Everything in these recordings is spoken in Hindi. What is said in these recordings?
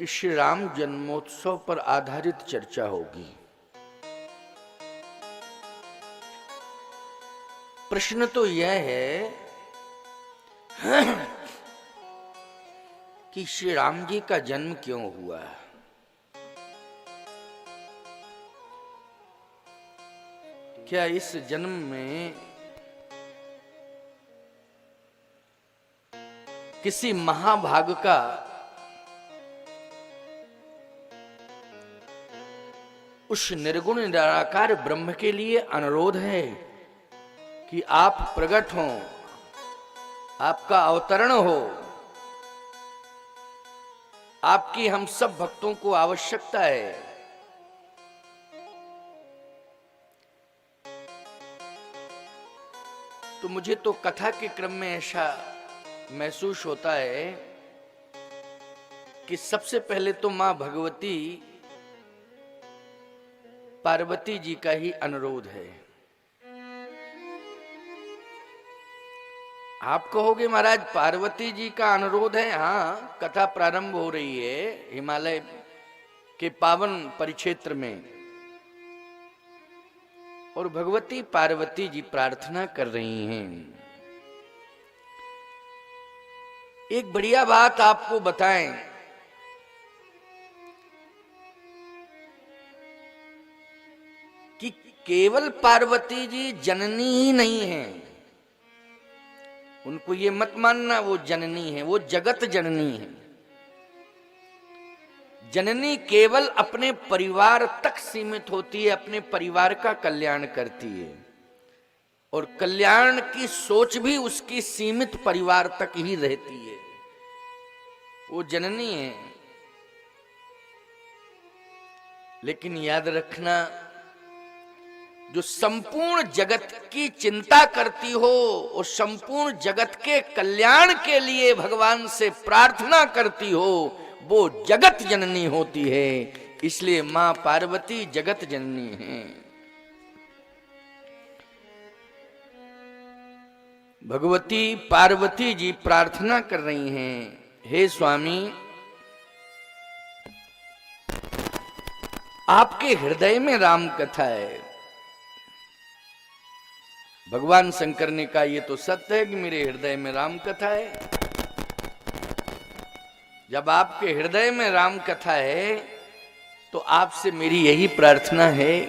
कि श्री राम जन्मोत्सव पर आधारित चर्चा होगी। प्रश्न तो यह है कि श्री राम जी का जन्म क्यों हुआ। क्या इस जन्म में किसी महाभाग का उस निर्गुण निराकार ब्रह्म के लिए अनुरोध है कि आप प्रकट हों, आपका अवतरण हो। आपकी हम सब भक्तों को आवश्यकता है। तो मुझे तो कथा के क्रम में ऐसा महसूस होता है कि सबसे पहले तो मां भगवती पार्वती जी का ही अनुरोध है। आप कहोगे महाराज पार्वती जी का अनुरोध है। हाँ, कथा प्रारंभ हो रही है हिमालय के पावन परिक्षेत्र में और भगवती पार्वती जी प्रार्थना कर रही हैं। एक बढ़िया बात आपको बताएं कि केवल पार्वती जी जननी ही नहीं है। उनको ये मत मानना वो जननी है, वो जगत जननी है। जननी केवल अपने परिवार तक सीमित होती है, अपने परिवार का कल्याण करती है और कल्याण की सोच भी उसकी सीमित परिवार तक ही रहती है। वो जननी है। लेकिन याद रखना, जो संपूर्ण जगत की चिंता करती हो और संपूर्ण जगत के कल्याण के लिए भगवान से प्रार्थना करती हो, वो जगत जननी होती है। इसलिए मां पार्वती जगत जननी है। भगवती पार्वती जी प्रार्थना कर रही हैं, हे स्वामी, आपके हृदय में राम कथा है। भगवान शंकर ने कहा, ये तो सत्य है कि मेरे हृदय में राम कथा है। जब आपके हृदय में राम कथा है तो आपसे मेरी यही प्रार्थना है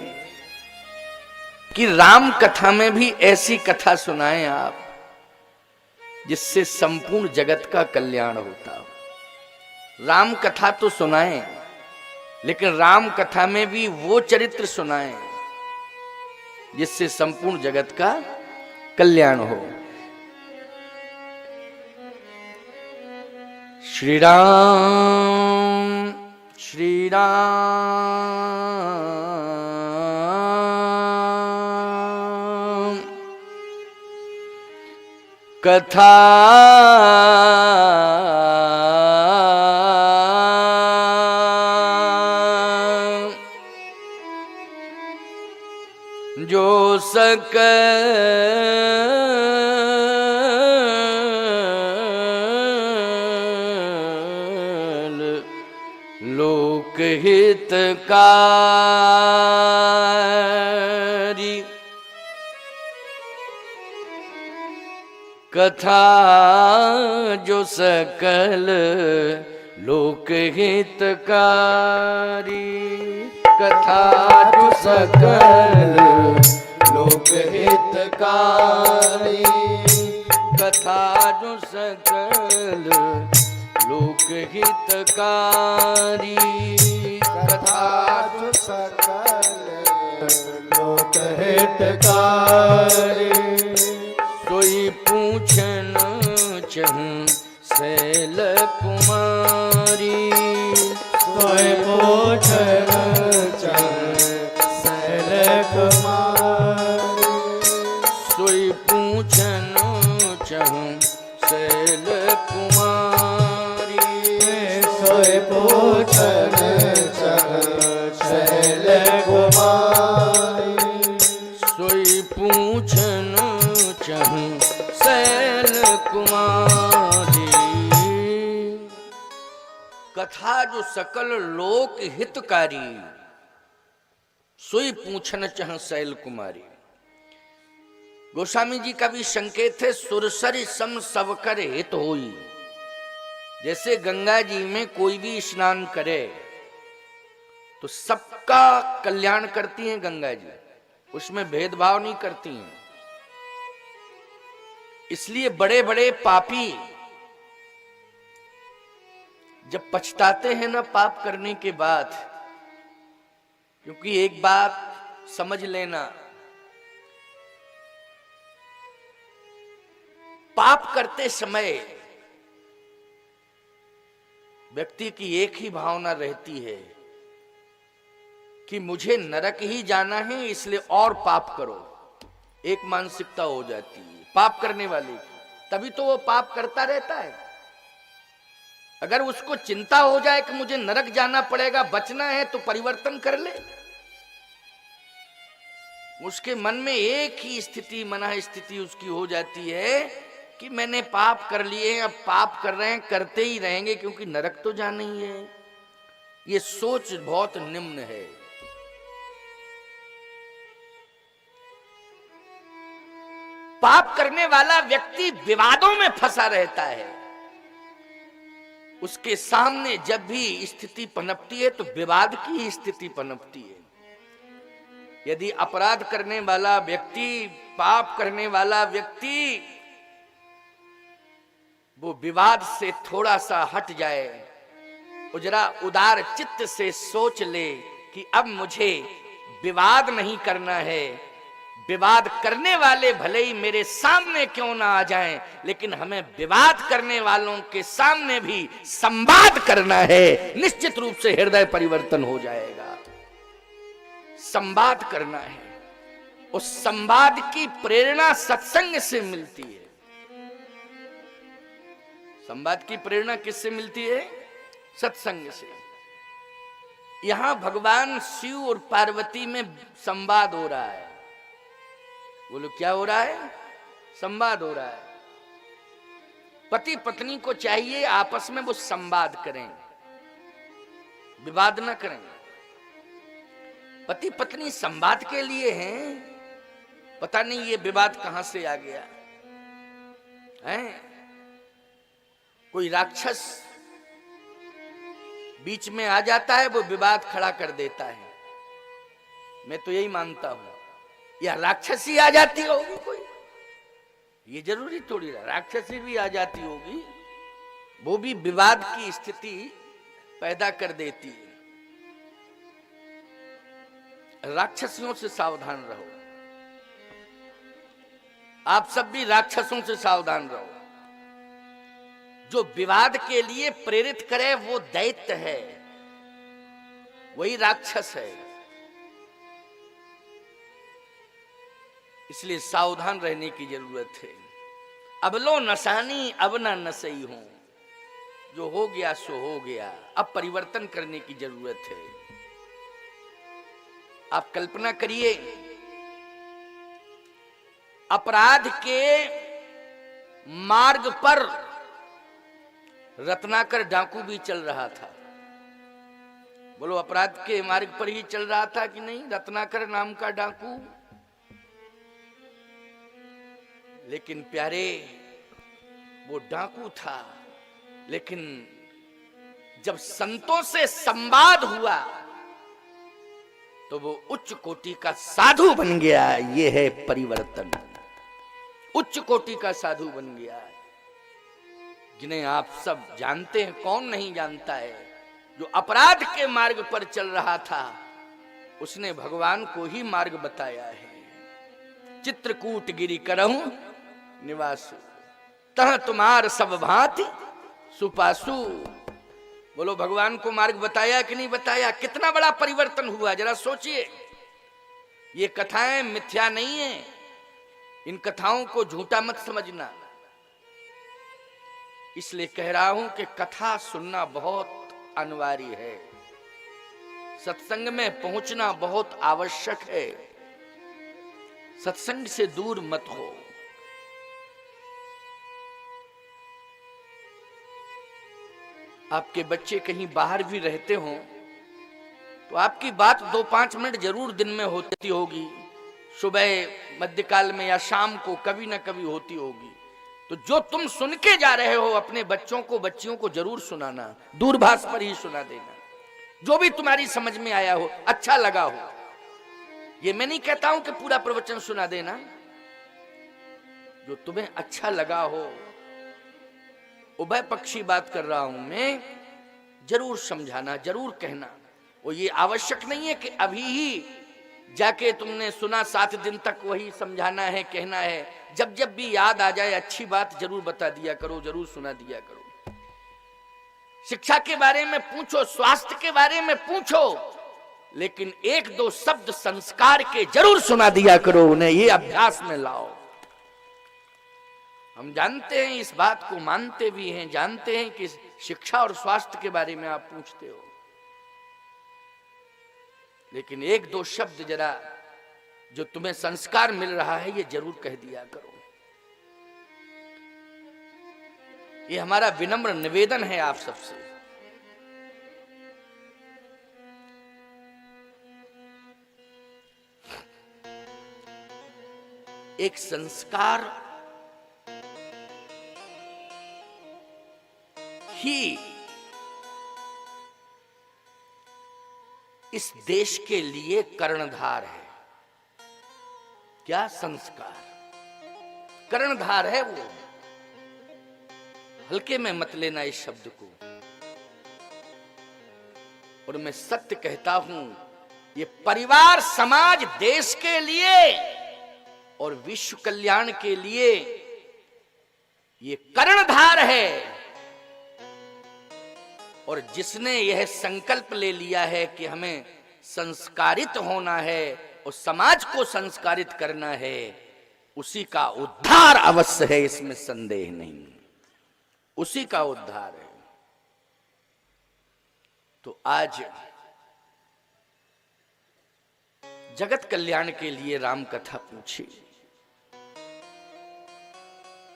कि राम कथा में भी ऐसी कथा सुनाएं आप, जिससे संपूर्ण जगत का कल्याण होता हो। राम कथा तो सुनाएं, लेकिन राम कथा में भी वो चरित्र सुनाएं जिससे संपूर्ण जगत का कल्याण हो। श्री राम श्री राम कथा जो सकल लोकहित कारी कथा, जो सकल लोकहित कारी कथा, जो सकल लोकहितकारी कथा, जो सकल लोकहितकारी कथा, जो सकल लोकहितकारी सोई पूछन चहूं शैल कुमारी, सोई पूछन चहूं शैल कुमारी, सोई पूछन चहूं शैल कुमारी, सोई पूछन चहूं शैल कुमारी, सोई पूछन चहूं शैल कुमारी कथा जो सकल लोक हितकारी, सोई पूछन चह शैल कुमारी। गोस्वामी जी का भी संकेत है, सुरसरी सम सब कर हित होई। जैसे गंगा जी में कोई भी स्नान करे तो सबका कल्याण करती हैं गंगा जी, उसमें भेदभाव नहीं करती हैं। इसलिए बड़े बड़े पापी जब पछताते हैं ना पाप करने के बाद, क्योंकि एक बात समझ लेना, पाप करते समय व्यक्ति की एक ही भावना रहती है कि मुझे नरक ही जाना है, इसलिए और पाप करो। एक मानसिकता हो जाती है पाप करने वाले की, तभी तो वो पाप करता रहता है। अगर उसको चिंता हो जाए कि मुझे नरक जाना पड़ेगा, बचना है, तो परिवर्तन कर ले। उसके मन में एक ही स्थिति, मना स्थिति उसकी हो जाती है कि मैंने पाप कर लिए हैं, अब पाप कर रहे हैं, करते ही रहेंगे, क्योंकि नरक तो जाना ही है। ये सोच बहुत निम्न है। पाप करने वाला व्यक्ति विवादों में फंसा रहता है। उसके सामने जब भी स्थिति पनपती है तो विवाद की स्थिति पनपती है। यदि अपराध करने वाला व्यक्ति, पाप करने वाला व्यक्ति वो विवाद से थोड़ा सा हट जाए, जरा उदार चित्त से सोच ले कि अब मुझे विवाद नहीं करना है, विवाद करने वाले भले ही मेरे सामने क्यों ना आ जाएं, लेकिन हमें विवाद करने वालों के सामने भी संवाद करना है, निश्चित रूप से हृदय परिवर्तन हो जाएगा। संवाद करना है। उस संवाद की प्रेरणा सत्संग से मिलती है। संवाद की प्रेरणा किससे मिलती है? सत्संग से। यहां भगवान शिव और पार्वती में संवाद हो रहा है। बोलो क्या हो रहा है? संवाद हो रहा है। पति पत्नी को चाहिए आपस में वो संवाद करें, विवाद ना करें। पति पत्नी संवाद के लिए हैं, पता नहीं ये विवाद कहां से आ गया है। कोई राक्षस बीच में आ जाता है, वो विवाद खड़ा कर देता है। मैं तो यही मानता हूं, या राक्षसी आ जाती होगी कोई, ये जरूरी थोड़ी ना, राक्षसी भी आ जाती होगी, वो भी विवाद की स्थिति पैदा कर देती है। राक्षसियों से सावधान रहो। आप सब भी राक्षसों से सावधान रहो। जो विवाद के लिए प्रेरित करे वो दैत्य है, वही राक्षस है। इसलिए सावधान रहने की जरूरत है। अब लो नसानी अब ना नसई हूं, जो हो गया सो हो गया, अब परिवर्तन करने की जरूरत है। आप कल्पना करिए, अपराध के मार्ग पर रत्नाकर डाकू भी चल रहा था। बोलो अपराध के मार्ग पर ही चल रहा था कि नहीं? रत्नाकर नाम का डाकू। लेकिन प्यारे, वो डाकू था, लेकिन जब संतों से संवाद हुआ तो वो उच्च कोटि का साधु बन गया। ये है परिवर्तन। उच्च कोटि का साधु बन गया, जिन्हें आप सब जानते हैं। कौन नहीं जानता है? जो अपराध के मार्ग पर चल रहा था, उसने भगवान को ही मार्ग बताया है। चित्रकूट गिरि करहूं निवासु, तह तुम्हार सब भांति सुपासु। बोलो भगवान को मार्ग बताया कि नहीं बताया? कितना बड़ा परिवर्तन हुआ, जरा सोचिए। ये कथाएं मिथ्या नहीं है, इन कथाओं को झूठा मत समझना। इसलिए कह रहा हूं कि कथा सुनना बहुत अनिवार्य है, सत्संग में पहुंचना बहुत आवश्यक है। सत्संग से दूर मत हो। आपके बच्चे कहीं बाहर भी रहते हों तो आपकी बात 2-5 मिनट जरूर दिन में होती होगी, सुबह मध्यकाल में या शाम को कभी ना कभी होती होगी। तो जो तुम सुन के जा रहे हो अपने बच्चों को बच्चियों को जरूर सुनाना, दूरभाष पर ही सुना देना। जो भी तुम्हारी समझ में आया हो, अच्छा लगा हो, ये मैं नहीं कहता हूं कि पूरा प्रवचन सुना देना, जो तुम्हें अच्छा लगा हो, उभय पक्षी बात कर रहा हूं मैं, जरूर समझाना, जरूर कहना। वो ये आवश्यक नहीं है कि अभी ही जाके तुमने सुना 7 दिन तक वही समझाना है, कहना है। जब जब भी याद आ जाए अच्छी बात जरूर बता दिया करो, जरूर सुना दिया करो। शिक्षा के बारे में पूछो, स्वास्थ्य के बारे में पूछो, लेकिन 1-2 शब्द संस्कार के जरूर सुना दिया करो उन्हें, ये अभ्यास में लाओ। हम जानते हैं इस बात को, मानते भी हैं, जानते हैं कि शिक्षा और स्वास्थ्य के बारे में आप पूछते हो, लेकिन 1-2 शब्द जरा जो तुम्हें संस्कार मिल रहा है ये जरूर कह दिया करो। ये हमारा विनम्र निवेदन है आप सबसे। एक संस्कार ही इस देश के लिए कर्णधार है। क्या संस्कार कर्णधार है? वो हल्के में मत लेना इस शब्द को। और मैं सत्य कहता हूं, ये परिवार, समाज, देश के लिए और विश्व कल्याण के लिए ये कर्णधार है। और जिसने यह संकल्प ले लिया है कि हमें संस्कारित होना है और समाज को संस्कारित करना है, उसी का उद्धार अवश्य है, इसमें संदेह नहीं। उसी का उद्धार है। तो आज जगत कल्याण के लिए राम कथा पूछी।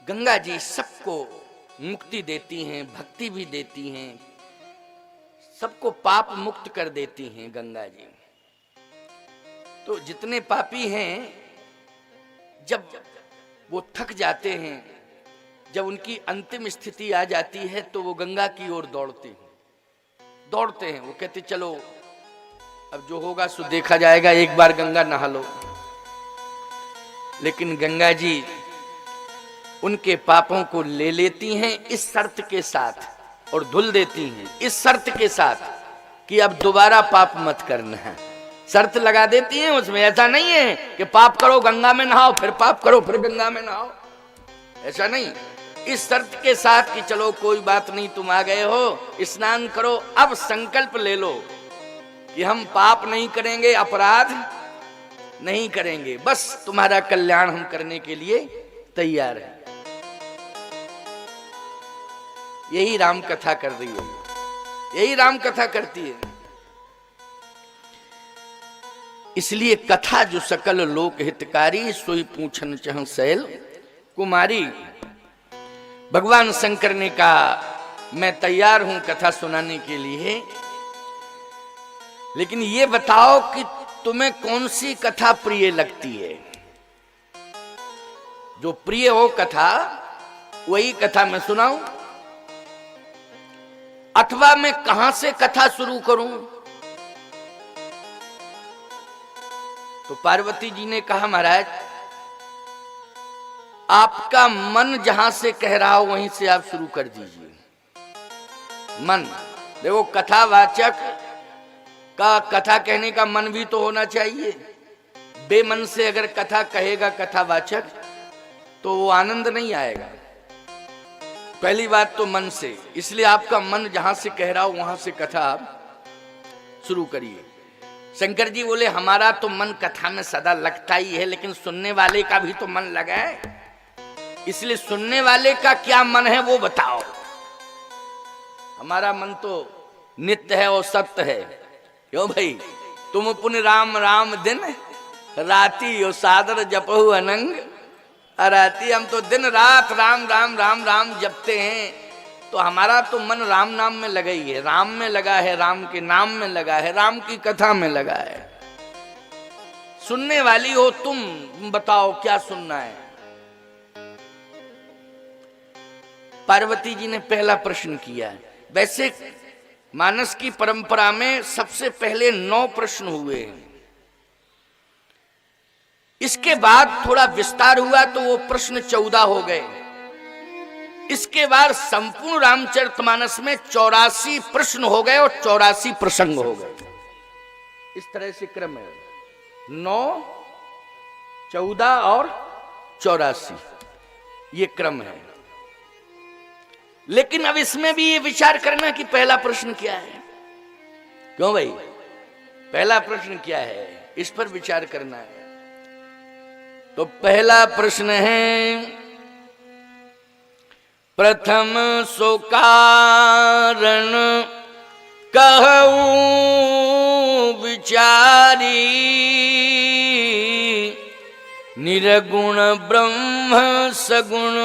गंगा जी सबको मुक्ति देती हैं, भक्ति भी देती हैं, सबको पाप मुक्त कर देती हैं गंगा जी। तो जितने पापी हैं, जब वो थक जाते हैं, जब उनकी अंतिम स्थिति आ जाती है, तो वो गंगा की ओर दौड़ते हैं। वो कहते चलो अब जो होगा सो देखा जाएगा, एक बार गंगा नहा लो। लेकिन गंगा जी उनके पापों को ले लेती हैं इस शर्त के साथ, और धुल देती हैं इस शर्त के साथ कि अब दोबारा पाप मत करना है। शर्त लगा देती हैं उसमें। ऐसा नहीं है कि पाप करो गंगा में नहाओ, फिर पाप करो फिर गंगा में नहाओ, ऐसा नहीं। इस शर्त के साथ कि चलो कोई बात नहीं, तुम आ गए हो, स्नान करो, अब संकल्प ले लो कि हम पाप नहीं करेंगे, अपराध नहीं करेंगे, बस तुम्हारा कल्याण हम करने के लिए तैयार है। यही राम कथा कर रही है, यही राम कथा करती है। इसलिए कथा जो सकल लोक हितकारी, सोई पूछन चह सैल कुमारी। भगवान शंकर ने कहा मैं तैयार हूं कथा सुनाने के लिए, लेकिन ये बताओ कि तुम्हें कौन सी कथा प्रिय लगती है। जो प्रिय हो कथा वही कथा मैं सुनाऊं, अथवा मैं कहां से कथा शुरू करूं। तो पार्वती जी ने कहा महाराज आपका मन जहां से कह रहा हो वहीं से आप शुरू कर दीजिए। मन देखो, कथावाचक का कथा कहने का मन भी तो होना चाहिए। बेमन से अगर कथा कहेगा कथावाचक तो वो आनंद नहीं आएगा। पहली बात तो मन से, इसलिए आपका मन जहां से कह रहा हो वहां से कथा आप शुरू करिए। शंकर जी बोले हमारा तो मन कथा में सदा लगता ही है, लेकिन सुनने वाले का भी तो मन लगा है, इसलिए सुनने वाले का क्या मन है वो बताओ। हमारा मन तो नित्य है और सत्य है। क्यों भाई, तुम पुण्य राम राम दिन राती और सादर जपहु अनंग अराती। हम तो दिन रात राम राम राम राम जपते हैं, तो हमारा तो मन राम नाम में लगा ही है, राम में लगा है, राम के नाम में लगा है, राम की कथा में लगा है। सुनने वाली हो तुम बताओ क्या सुनना है। पार्वती जी ने पहला प्रश्न किया। वैसे मानस की परंपरा में सबसे पहले 9 प्रश्न हुए हैं, इसके बाद थोड़ा विस्तार हुआ तो वो प्रश्न 14 हो गए। इसके बाद संपूर्ण रामचरितमानस में 84 प्रश्न हो गए और 84 प्रसंग हो गए। इस तरह से क्रम है, 9, 14 और 84 ये क्रम है। लेकिन अब इसमें भी ये विचार करना कि पहला प्रश्न क्या है। क्यों भाई, पहला प्रश्न क्या है, इस पर विचार करना है। तो पहला प्रश्न है, प्रथम सो कारण कहूं विचारी, निर्गुण ब्रह्म सगुण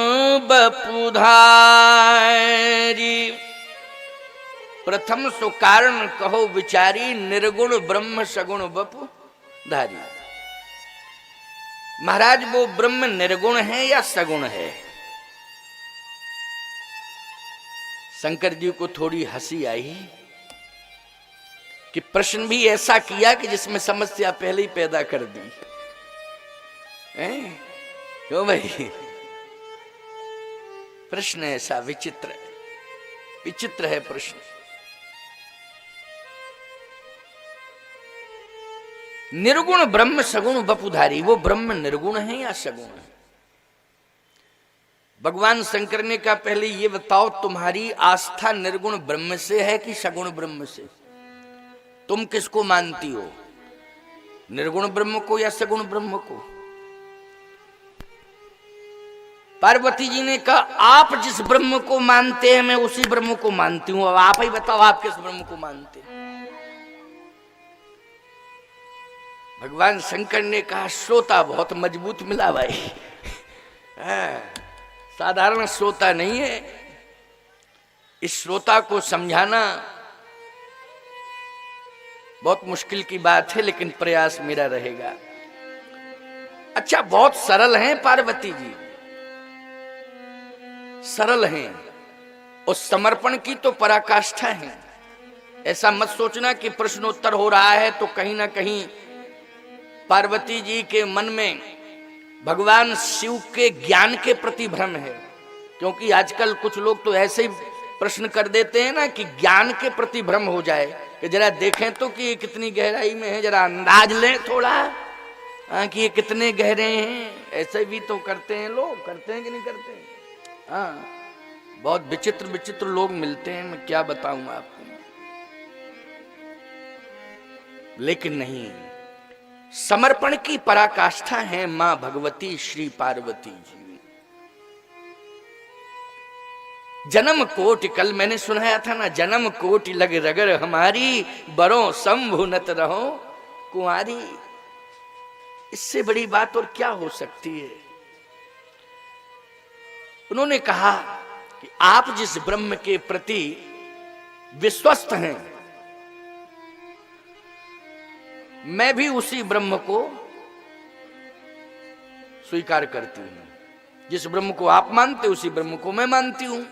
बपुधारी। प्रथम सो कारण कहो विचारी, निर्गुण ब्रह्म सगुण बपुधारी। महाराज वो ब्रह्म निर्गुण है या सगुण है? शंकर जी को थोड़ी हंसी आई कि प्रश्न भी ऐसा किया कि जिसमें समस्या पहले ही पैदा कर दी। क्यों भाई, प्रश्न ऐसा विचित्र, विचित्र है प्रश्न। निर्गुण ब्रह्म सगुण बपुधारी, वो ब्रह्म निर्गुण है या सगुण है? भगवान शंकर ने कहा पहले ये बताओ तुम्हारी आस्था निर्गुण ब्रह्म से है कि सगुण ब्रह्म से? तुम किसको मानती हो, निर्गुण ब्रह्म को या सगुण ब्रह्म को? पार्वती जी ने कहा आप जिस ब्रह्म को मानते हैं मैं उसी ब्रह्म को मानती हूं। अब आप ही बताओ आप किस ब्रह्म को मानते हैं? भगवान शंकर ने कहा श्रोता बहुत मजबूत मिला भाई, साधारण श्रोता नहीं है। इस श्रोता को समझाना बहुत मुश्किल की बात है, लेकिन प्रयास मेरा रहेगा। अच्छा, बहुत सरल हैं पार्वती जी, सरल हैं और समर्पण की तो पराकाष्ठा है। ऐसा मत सोचना कि प्रश्नोत्तर हो रहा है तो कहीं ना कहीं पार्वती जी के मन में भगवान शिव के ज्ञान के प्रति भ्रम है। क्योंकि आजकल कुछ लोग तो ऐसे ही प्रश्न कर देते हैं ना कि ज्ञान के प्रति भ्रम हो जाए, कि जरा देखें तो कि ये कितनी गहराई में है, जरा अंदाज लें थोड़ा कि ये कितने गहरे हैं। ऐसे भी तो करते हैं लोग, करते हैं कि नहीं करते हैं? हाँ, बहुत विचित्र विचित्र लोग मिलते हैं, मैं क्या बताऊं आपको। लेकिन नहीं, समर्पण की पराकाष्ठा है मां भगवती श्री पार्वती जी। जन्म कोटि, कल मैंने सुनाया था ना, जन्म कोटि लग रगर हमारी, बरों शंभु नत रहो कुंवारी। इससे बड़ी बात और क्या हो सकती है। उन्होंने कहा कि आप जिस ब्रह्म के प्रति विश्वस्त हैं, मैं भी उसी ब्रह्म को स्वीकार करती हूं। जिस ब्रह्म को आप मानते उसी ब्रह्म को मैं मानती हूं।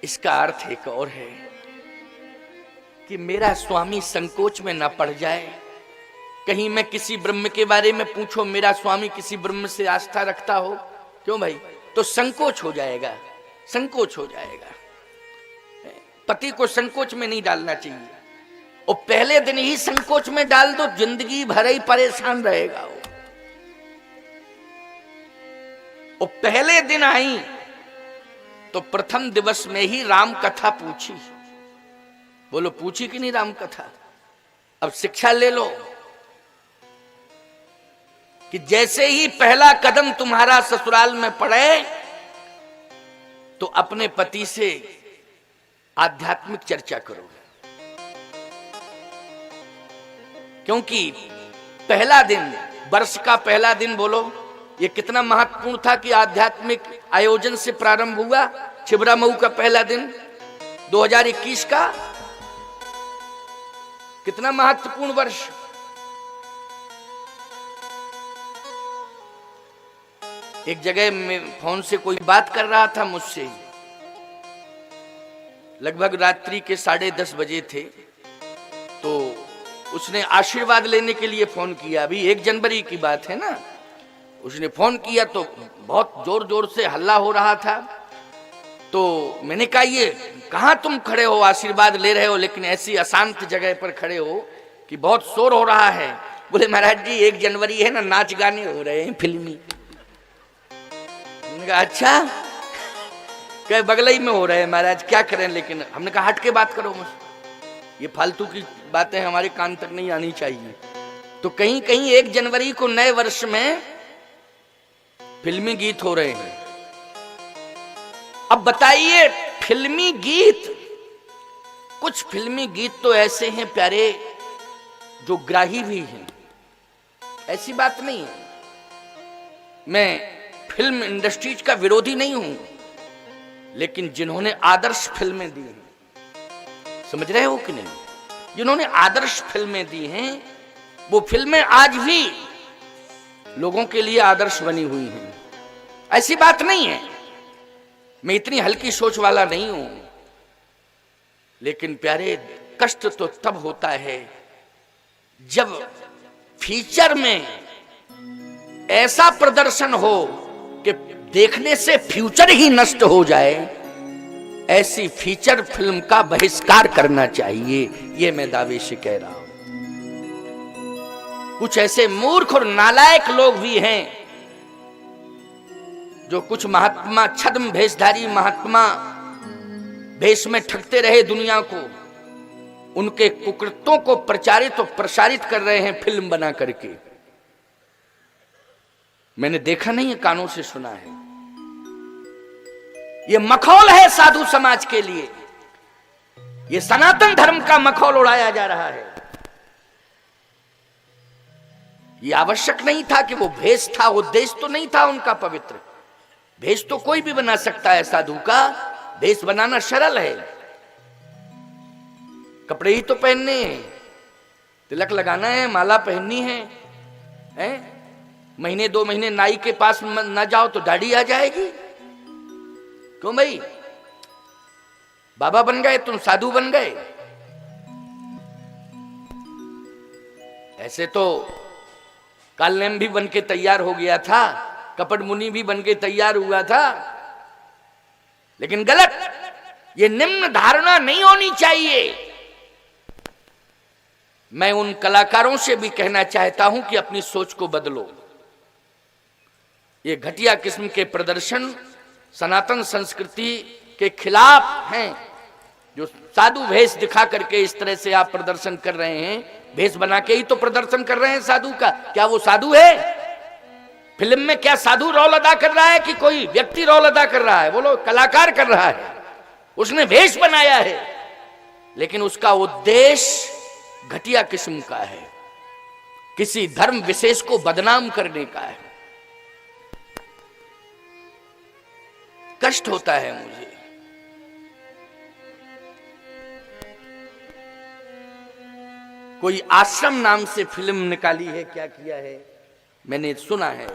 इसका अर्थ एक और है कि मेरा स्वामी संकोच में ना पड़ जाए। कहीं मैं किसी ब्रह्म के बारे में पूछो, मेरा स्वामी किसी ब्रह्म से आस्था रखता हो, क्यों भाई, तो संकोच हो जाएगा, संकोच हो जाएगा। पति को संकोच में नहीं डालना चाहिए, और पहले दिन ही संकोच में डाल दो, जिंदगी भर ही परेशान रहेगा वो। और पहले दिन आई तो प्रथम दिवस में ही राम कथा पूछी। बोलो पूछी कि नहीं राम कथा? अब शिक्षा ले लो कि जैसे ही पहला कदम तुम्हारा ससुराल में पड़े तो अपने पति से आध्यात्मिक चर्चा करो। क्योंकि पहला दिन, वर्ष का पहला दिन, बोलो ये कितना महत्वपूर्ण था कि आध्यात्मिक आयोजन से प्रारंभ हुआ। छिबरा मऊ का पहला दिन 2021 का कितना महत्वपूर्ण वर्ष। एक जगह में फोन से कोई बात कर रहा था मुझसे, लगभग रात्रि के 10:30 बजे थे, तो उसने आशीर्वाद लेने के लिए फोन किया। अभी 1 जनवरी की बात है ना। उसने फोन किया तो बहुत जोर जोर से हल्ला हो रहा था। तो मैंने कहा ये कहाँ तुम खड़े हो, आशीर्वाद ले रहे हो लेकिन ऐसी अशांत जगह पर खड़े हो कि बहुत शोर हो रहा है। बोले महाराज जी 1 जनवरी है ना, नाच गाने हो रहे हैं फिल्मी। मैंने कहा अच्छा, क्या बगलई में हो रहे हैं महाराज, क्या करें। लेकिन हमने कहा हट के बात करो मुझसे, ये फालतू की बातें हमारे कान तक नहीं आनी चाहिए। तो कहीं कहीं 1 जनवरी को नए वर्ष में फिल्मी गीत हो रहे हैं। अब बताइए फिल्मी गीत, कुछ फिल्मी गीत तो ऐसे हैं प्यारे जो ग्राही भी हैं, ऐसी बात नहीं है। मैं फिल्म इंडस्ट्रीज का विरोधी नहीं हूं, लेकिन जिन्होंने आदर्श फिल्में दी हैं, समझ रहे हो कि नहीं, जिन्होंने आदर्श फिल्में दी हैं वो फिल्में आज भी लोगों के लिए आदर्श बनी हुई हैं। ऐसी बात नहीं है, मैं इतनी हल्की सोच वाला नहीं हूं। लेकिन प्यारे कष्ट तो तब होता है जब फीचर में ऐसा प्रदर्शन हो कि देखने से फ्यूचर ही नष्ट हो जाए। ऐसी फीचर फिल्म का बहिष्कार करना चाहिए, ये मैं दावे से कह रहा हूं। कुछ ऐसे मूर्ख और नालायक लोग भी हैं जो कुछ महात्मा, छद्म भेषधारी महात्मा भेष में ठगते रहे दुनिया को, उनके कुकृत्यों को प्रचारित और प्रसारित कर रहे हैं फिल्म बना करके। मैंने देखा नहीं है, कानों से सुना है। ये मखौल है साधु समाज के लिए, ये सनातन धर्म का मखौल उड़ाया जा रहा है। ये आवश्यक नहीं था कि वो भेष था, उद्देश्य तो नहीं था उनका पवित्र। भेष तो कोई भी बना सकता है, साधु का भेष बनाना सरल है। कपड़े ही तो पहनने हैं, तिलक लगाना है, माला पहननी है, महीने 2 महीने नाई के पास न जाओ तो दाढ़ी आ जाएगी। क्यों भाई, बाबा बन गए तुम, साधु बन गए। ऐसे तो कालनेम भी बन के तैयार हो गया था, कपट मुनि भी बन के तैयार हुआ था। लेकिन गलत, ये निम्न धारणा नहीं होनी चाहिए। मैं उन कलाकारों से भी कहना चाहता हूं कि अपनी सोच को बदलो। ये घटिया किस्म के प्रदर्शन सनातन संस्कृति के खिलाफ हैं। जो साधु भेष दिखा करके इस तरह से आप प्रदर्शन कर रहे हैं, भेष बना के ही तो प्रदर्शन कर रहे हैं साधु का। क्या वो साधु है? फिल्म में क्या साधु रोल अदा कर रहा है कि कोई व्यक्ति रोल अदा कर रहा है? बोलो, कलाकार कर रहा है, उसने भेष बनाया है, लेकिन उसका उद्देश्य घटिया किस्म का है, किसी धर्म विशेष को बदनाम करने का है। कष्ट होता है मुझे। कोई आश्रम नाम से फिल्म निकाली है, क्या किया है मैंने सुना है,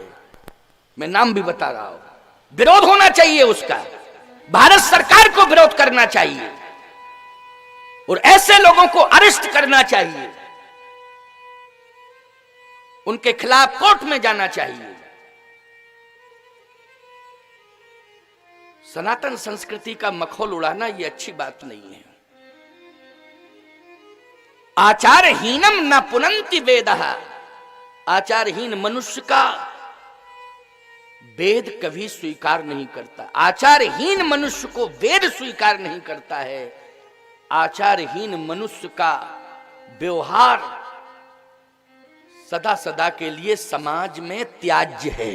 मैं नाम भी बता रहा हूं। विरोध होना चाहिए उसका, भारत सरकार को विरोध करना चाहिए और ऐसे लोगों को अरेस्ट करना चाहिए, उनके खिलाफ कोर्ट में जाना चाहिए। सनातन संस्कृति का मखौल उड़ाना ये अच्छी बात नहीं है। आचारहीनम न पुनंति वेदः, आचारहीन मनुष्य का वेद कभी स्वीकार नहीं करता। आचारहीन मनुष्य को वेद स्वीकार नहीं करता है। आचारहीन मनुष्य का व्यवहार सदा सदा के लिए समाज में त्याज्य है,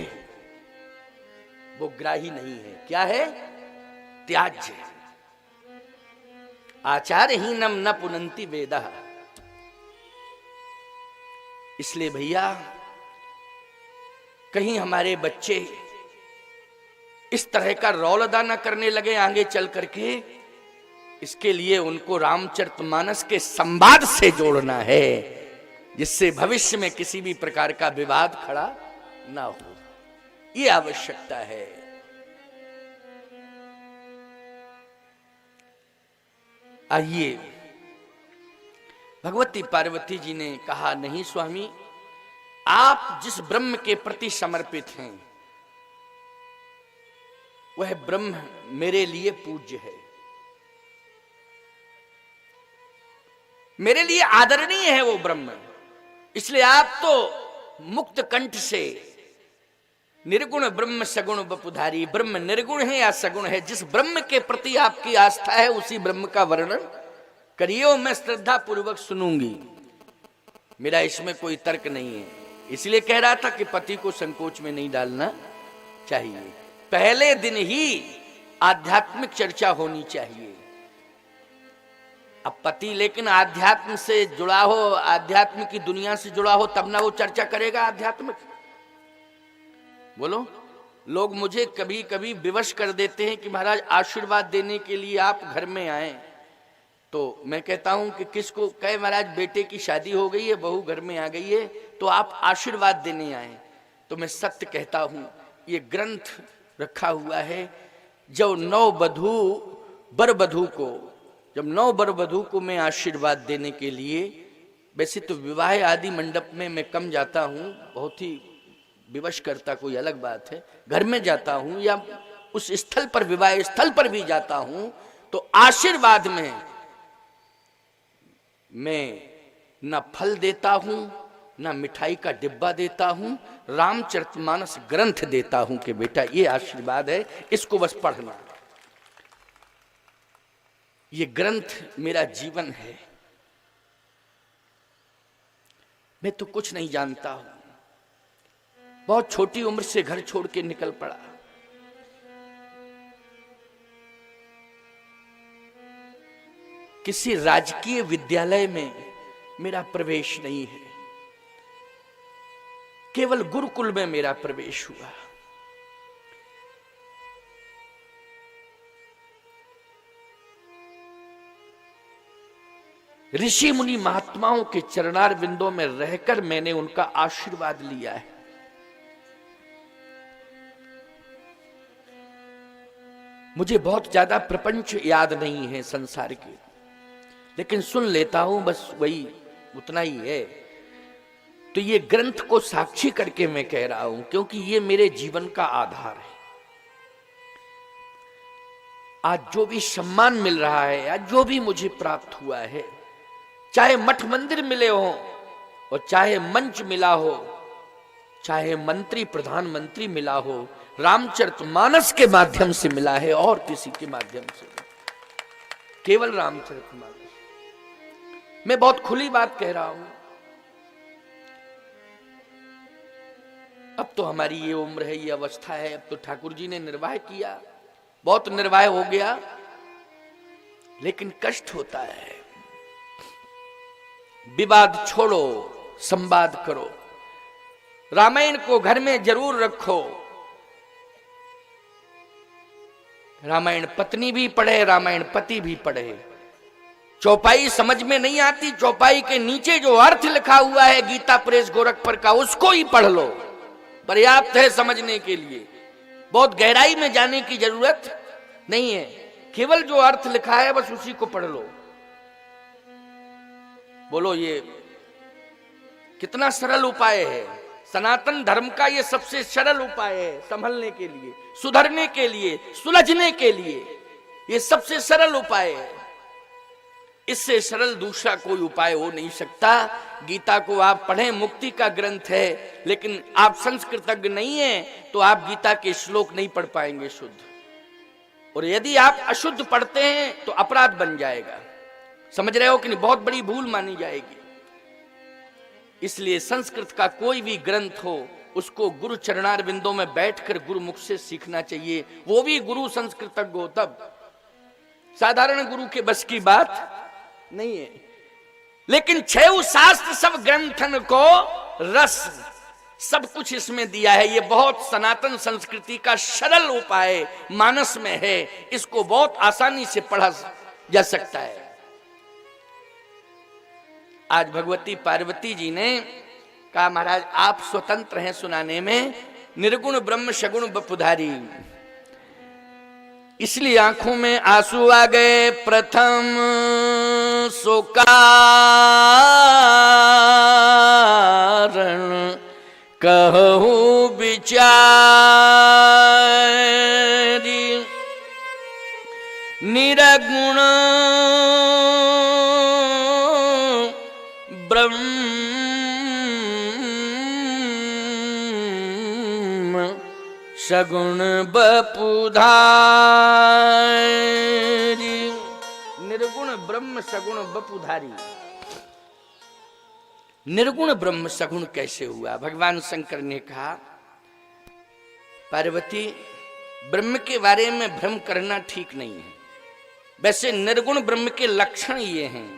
वो ग्राही नहीं है। क्या है? त्याज्य। आचारहीनम न पुनंति वेदः। इसलिए भैया, कहीं हमारे बच्चे इस तरह का रौल अदा न करने लगे आगे चल करके। इसके लिए उनको रामचरितमानस के संवाद से जोड़ना है, जिससे भविष्य में किसी भी प्रकार का विवाद खड़ा ना हो, ये आवश्यकता है। आइए, भगवती पार्वती जी ने कहा, नहीं स्वामी, आप जिस ब्रह्म के प्रति समर्पित हैं वह ब्रह्म मेरे लिए पूज्य है, मेरे लिए आदरणीय है वो ब्रह्म। इसलिए आप तो मुक्त कंठ से निर्गुण ब्रह्म सगुण बपुधारी, ब्रह्म निर्गुण है या सगुण है, जिस ब्रह्म के प्रति आपकी आस्था है उसी ब्रह्म का वर्णन करिए और मैं श्रद्धा पूर्वक सुनूंगी। मेरा इसमें कोई तर्क नहीं है। इसलिए कह रहा था कि पति को संकोच में नहीं डालना चाहिए, पहले दिन ही आध्यात्मिक चर्चा होनी चाहिए। अब पति लेकिन आध्यात्म से जुड़ा हो, आध्यात्म की दुनिया से जुड़ा हो, तब ना वो चर्चा करेगा आध्यात्मिक। बोलो, लोग मुझे कभी कभी विवश कर देते हैं कि महाराज आशीर्वाद देने के लिए आप घर में आए। तो मैं कहता हूं कि किसको कहे, महाराज बेटे की शादी हो गई है, बहू घर में आ गई है, तो आप आशीर्वाद देने आए। तो मैं सत्य कहता हूं, ये ग्रंथ रखा हुआ है, जब नौ बर वधू को मैं आशीर्वाद देने के लिए, वैसे तो विवाह आदि मंडप में मैं कम जाता हूं, बहुत ही विवश करता कोई अलग बात है, घर में जाता हूं या उस स्थल पर, विवाह स्थल पर भी जाता हूं, तो आशीर्वाद में मैं न फल देता हूं न मिठाई का डिब्बा देता हूं, रामचरितमानस ग्रंथ देता हूं कि बेटा ये आशीर्वाद है, इसको बस पढ़ना। ये ग्रंथ मेरा जीवन है। मैं तो कुछ नहीं जानता हूं, बहुत छोटी उम्र से घर छोड़ के निकल पड़ा। किसी राजकीय विद्यालय में मेरा प्रवेश नहीं है, केवल गुरुकुल में मेरा प्रवेश हुआ। ऋषि मुनि महात्माओं के चरणार बिंदों में रहकर मैंने उनका आशीर्वाद लिया है। मुझे बहुत ज्यादा प्रपंच याद नहीं है संसार के, लेकिन सुन लेता हूं, बस वही उतना ही है। तो ये ग्रंथ को साक्षी करके मैं कह रहा हूं, क्योंकि ये मेरे जीवन का आधार है। आज जो भी सम्मान मिल रहा है, आज जो भी मुझे प्राप्त हुआ है, चाहे मठ मंदिर मिले हो और चाहे मंच मिला हो, चाहे मंत्री प्रधानमंत्री मिला हो, रामचरितमानस के माध्यम से मिला है और किसी के माध्यम से, केवल रामचरितमानस। मैं बहुत खुली बात कह रहा हूं। अब तो हमारी ये उम्र है, ये अवस्था है, अब तो ठाकुर जी ने निर्वाह किया, बहुत निर्वाह हो गया, लेकिन कष्ट होता है। विवाद छोड़ो, संवाद करो। रामायण को घर में जरूर रखो। रामायण पत्नी भी पढ़े, रामायण पति भी पढ़े। चौपाई समझ में नहीं आती, चौपाई के नीचे जो अर्थ लिखा हुआ है गीता प्रेस गोरखपुर का, उसको ही पढ़ लो, पर्याप्त है समझने के लिए। बहुत गहराई में जाने की जरूरत नहीं है, केवल जो अर्थ लिखा है बस उसी को पढ़ लो। बोलो, ये कितना सरल उपाय है। सनातन धर्म का ये सबसे सरल उपाय है, संभलने के लिए, सुधरने के लिए, सुलझने के लिए ये सबसे सरल उपाय है। इससे सरल दूसरा कोई उपाय हो नहीं सकता। गीता को आप पढ़ें, मुक्ति का ग्रंथ है, लेकिन आप संस्कृतज्ञ नहीं है तो आप गीता के श्लोक नहीं पढ़ पाएंगे शुद्ध, और यदि आप अशुद्ध पढ़ते हैं तो अपराध बन जाएगा। समझ रहे हो कि नहीं? बहुत बड़ी भूल मानी जाएगी। इसलिए संस्कृत का कोई भी ग्रंथ हो, उसको गुरु चरणार बिंदों में बैठकर गुरुमुख से सीखना चाहिए, वो भी गुरु संस्कृतज्ञ हो तब। साधारण गुरु के बस की बात नहीं है। लेकिन 6 शास्त्र सब ग्रंथन को रस सब कुछ इसमें दिया है। ये बहुत सनातन संस्कृति का सरल उपाय मानस में है, इसको बहुत आसानी से पढ़ा जा सकता है। आज भगवती पार्वती जी ने कहा महाराज आप स्वतंत्र हैं सुनाने में, निर्गुण ब्रह्म सगुण बपुधारी, इसलिए आंखों में आंसू आ गए। प्रथम शोकारण कहूं विचारी, निरगुण ब्रह्म सगुण बपुधारी, निर्गुण ब्रह्म सगुण बपुधारी। निर्गुण ब्रह्म सगुण कैसे हुआ? भगवान शंकर ने कहा पार्वती ब्रह्म के बारे में भ्रम करना ठीक नहीं है। वैसे निर्गुण ब्रह्म के लक्षण ये हैं,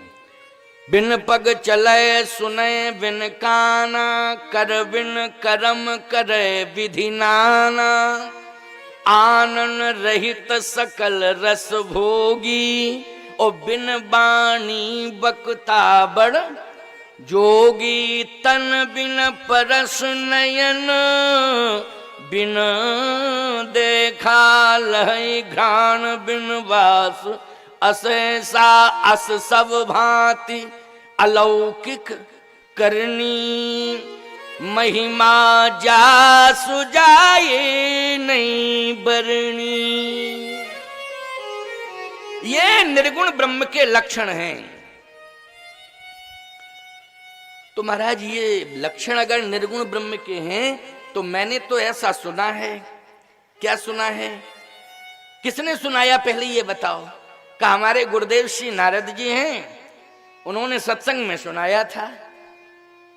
बिन पग चले सुने बिन काना, कर बिन करम करे विधि नाना, आनन रहित सकल रस भोगी, और बिन बाणी बकता बड़ जोगी, तन बिन परस नयन, बिन देखा लहई घ्राण, बिन वास असैसा अस सब भांति, अलौकिक करनी, महिमा जासु जाए नहीं बरनी। ये निर्गुण ब्रह्म के लक्षण हैं। तो महाराज ये लक्षण अगर निर्गुण ब्रह्म के हैं तो मैंने तो ऐसा सुना है। क्या सुना है? किसने सुनाया पहले ये बताओ? का हमारे गुरुदेव श्री नारद जी हैं, उन्होंने सत्संग में सुनाया था।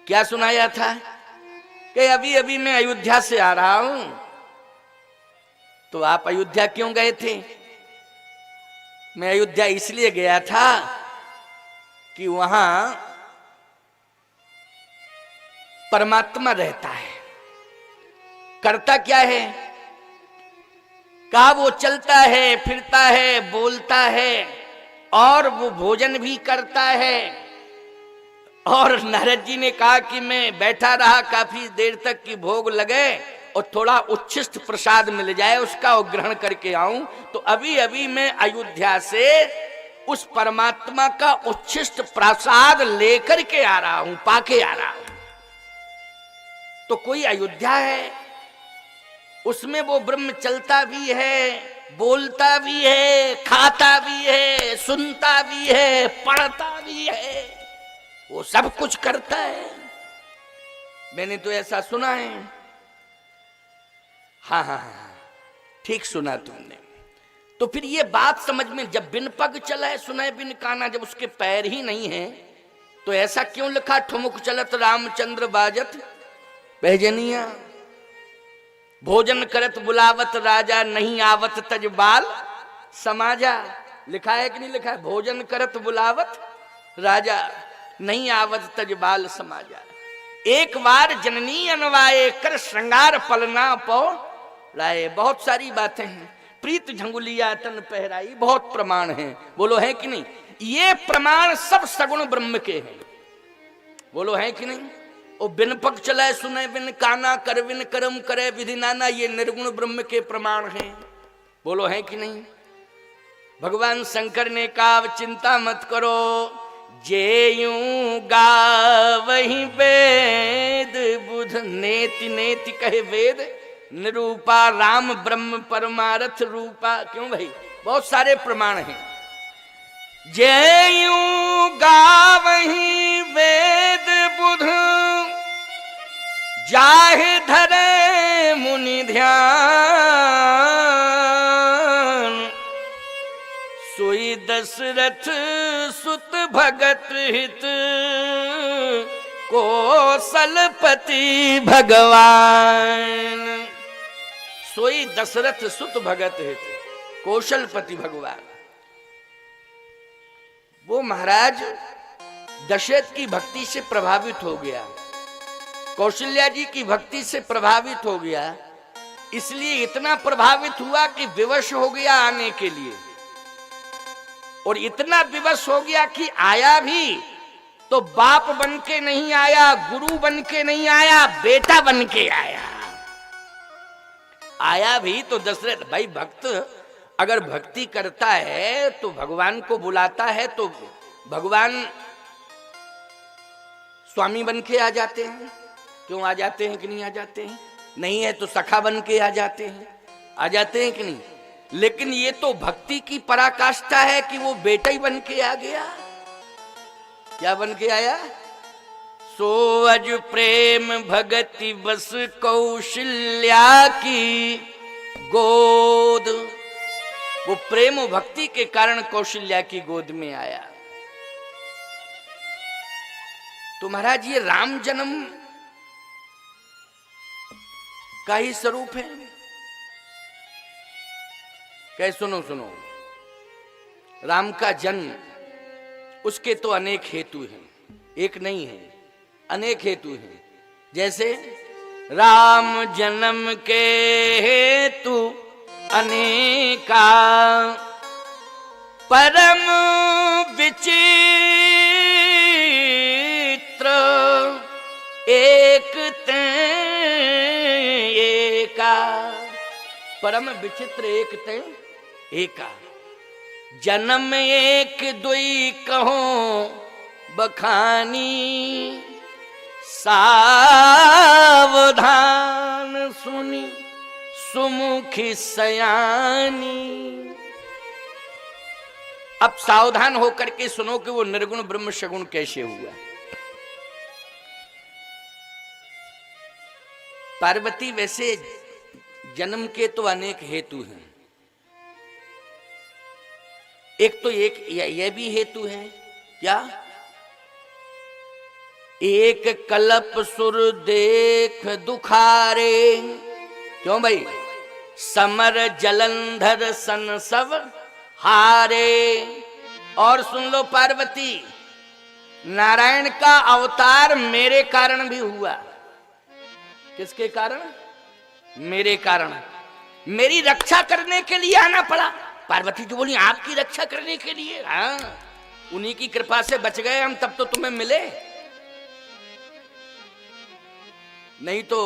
क्या सुनाया था? कि अभी अभी मैं अयोध्या से आ रहा हूं। तो आप अयोध्या क्यों गए थे? मैं अयोध्या इसलिए गया था कि वहां परमात्मा रहता है। करता क्या है? कहा वो चलता है, फिरता है, बोलता है और वो भोजन भी करता है। और नारद जी ने कहा कि मैं बैठा रहा काफी देर तक कि भोग लगे और थोड़ा उच्छिष्ट प्रसाद मिल जाए उसका ग्रहण करके आऊं। तो अभी अभी मैं अयोध्या से उस परमात्मा का उच्छिष्ट प्रसाद लेकर के आ रहा हूं, पाके आ रहा हूं। तो कोई अयोध्या है, उसमें वो ब्रह्म चलता भी है, बोलता भी है, खाता भी है, सुनता भी है, पढ़ता भी है, वो सब कुछ करता है। मैंने तो ऐसा सुना है। हाँ हाँ हाँ, ठीक सुना तुमने। तो फिर ये बात समझ में, जब बिन पग चला है सुना बिन काना, जब उसके पैर ही नहीं है तो ऐसा क्यों लिखा? ठुमुक चलत रामचंद्र बाजत पहजनिया, भोजन करत बुलावत राजा, नहीं आवत तज बाल समाजा। लिखा है कि नहीं लिखा है? भोजन करत बुलावत राजा, नहीं आवत तज बाल समाजा। एक बार जननी अनवाए कर श्रृंगार पलना पौ लाए। बहुत सारी बातें हैं। प्रीत झंगुलिया तन पहराई, बहुत प्रमाण हैं। बोलो है कि नहीं? ये प्रमाण सब सगुण ब्रह्म के हैं। बोलो है कि नहीं? ओ बिन पग चलाए सुने बिन काना, कर बिन कर्म करे विधि नाना, ये निर्गुण ब्रह्म के प्रमाण हैं। बोलो है कि नहीं? भगवान शंकर ने कहा चिंता मत करो, जे यूं गावहि वेद बुध, नेति नेति कहे वेद निरूपा, राम ब्रह्म परमारथ रूपा। क्यों भाई? बहुत सारे प्रमाण हैं। जे यूं गावहि वेद बुध, जाहि धरे मुनि ध्यान, सोई दशरथ सुत भगत हित, कौशलपति भगवान। सोई दशरथ सुत भगत हित, कौशलपति भगवान। वो महाराज दशरथ की भक्ति से प्रभावित हो गया। कौशल्या जी की भक्ति से प्रभावित हो गया, इसलिए इतना प्रभावित हुआ कि विवश हो गया आने के लिए, और इतना विवश हो गया कि आया भी तो बाप बन के नहीं आया, गुरु बन के नहीं आया, बेटा बन के आया। आया भी तो दशरथ भाई, भक्त अगर भक्ति करता है तो भगवान को बुलाता है, तो भगवान स्वामी बन के आ जाते हैं। क्यों आ जाते हैं कि नहीं आ जाते हैं? नहीं है तो सखा बन के आ जाते हैं, आ जाते हैं कि नहीं? लेकिन ये तो भक्ति की पराकाष्ठा है कि वो बेटा ही बन के आ गया। क्या बन के आया? सो अज प्रेम भगति बस कौशल्या की गोद। वो प्रेम और भक्ति के कारण कौशल्या की गोद में आया। तो महाराज ये राम जन्म का ही स्वरूप है। कह सुनो सुनो, राम का जन्म, उसके तो अनेक हेतु हैं, एक नहीं है, अनेक हेतु हैं। जैसे राम जन्म के हेतु अनेका, परम विचित्र एक एका, परम विचित्र एक ते एका। जन्म एक दुई कहो बखानी, सावधान सुनी सुमुखी सयानी। अब सावधान होकर के सुनो कि वो निर्गुण ब्रह्म सगुण कैसे हुआ। पार्वती वैसे जन्म के तो अनेक हेतु हैं, एक तो एक यह भी हेतु है, क्या? एक कलप सुर देख दुखारे। क्यों भाई? समर जलंधर सन सब हारे। और सुन लो पार्वती, नारायण का अवतार मेरे कारण भी हुआ। किसके कारण? मेरे कारण। मेरी रक्षा करने के लिए आना पड़ा। पार्वती जी बोली आपकी रक्षा करने के लिए? हाँ, उन्हीं की कृपा से बच गए हम, तब तो तुम्हें मिले, नहीं तो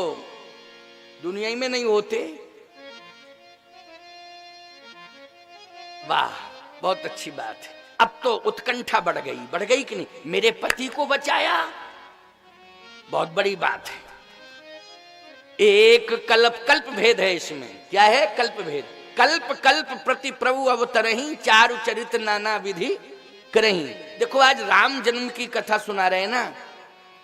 दुनिया ही में नहीं होते। वाह, बहुत अच्छी बात है। अब तो उत्कंठा बढ़ गई कि नहीं? मेरे पति को बचाया, बहुत बड़ी बात है। एक कल्प, कल्प भेद है इसमें। क्या है? कल्प भेद। कल्प कल्प प्रति प्रभु अवतरही, चारु चरित नाना विधि करही। देखो आज राम जन्म की कथा सुना रहे हैं ना,